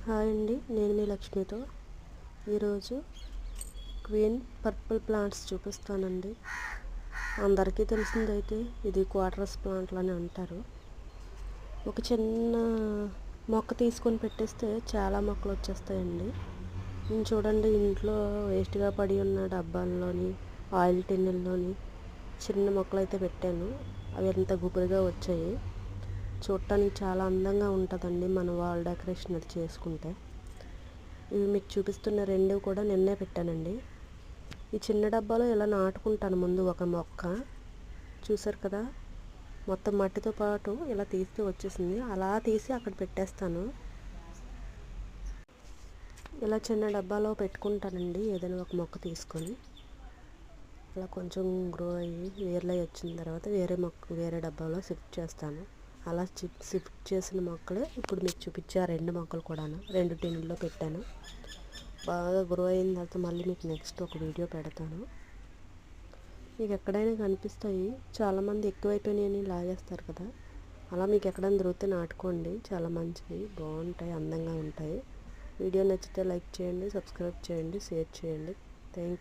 Hi అండి, నేను మీ లక్ష్మితో ఈరోజు క్వీన్ పర్పుల్ ప్లాంట్స్ చూపిస్తానండి. అందరికీ తెలిసిందైతే ఇది క్వార్టర్స్ ప్లాంట్లు అని అంటారు. ఒక చిన్న మొక్క తీసుకొని పెట్టేస్తే చాలా మొక్కలు వచ్చేస్తాయండి. నేను చూడండి, ఇంట్లో వేస్ట్గా పడి ఉన్న డబ్బాల్లోని ఆయిల్ టిన్నుల్లోని చిన్న మొక్కలు అయితే పెట్టాను. అవి ఎంత గుబురుగా వచ్చాయి. చూడటానికి చాలా అందంగా ఉంటుందండి మన వాల్ డెకరేషన్ అది చేసుకుంటే. ఇవి మీకు చూపిస్తున్న రెండు కూడా నిన్నే పెట్టానండి. ఈ చిన్న డబ్బాలో ఇలా నాటుకుంటాను ముందు ఒక మొక్క. చూసారు కదా, మొత్తం మట్టితో పాటు ఇలా తీస్తే వచ్చేసింది. అలా తీసి అక్కడ పెట్టేస్తాను. ఇలా చిన్న డబ్బాలో పెట్టుకుంటానండి ఏదైనా ఒక మొక్క తీసుకొని. అలా కొంచెం గ్రో అయ్యి వేర్లై వచ్చిన తర్వాత వేరే డబ్బాలో షిఫ్ట్ చేస్తాను. అలా షిఫ్ట్ చేసిన మొక్కలే ఇప్పుడు మీకు చూపించే ఆ రెండు మొక్కలు కూడాను 2 టిన్నుల్లో పెట్టాను. బాగా గ్రో అయిన తర్వాత మళ్ళీ మీకు నెక్స్ట్ ఒక వీడియో పెడతాను. మీకు ఎక్కడైనా కనిపిస్తాయి. చాలామంది ఎక్కువైపోయినాయని లాగేస్తారు కదా, అలా మీకు ఎక్కడైనా దొరికితే నాటుకోండి. చాలా మంచివి, బాగుంటాయి, అందంగా ఉంటాయి. వీడియో నచ్చితే లైక్ చేయండి, సబ్స్క్రైబ్ చేయండి, షేర్ చేయండి. Thank you.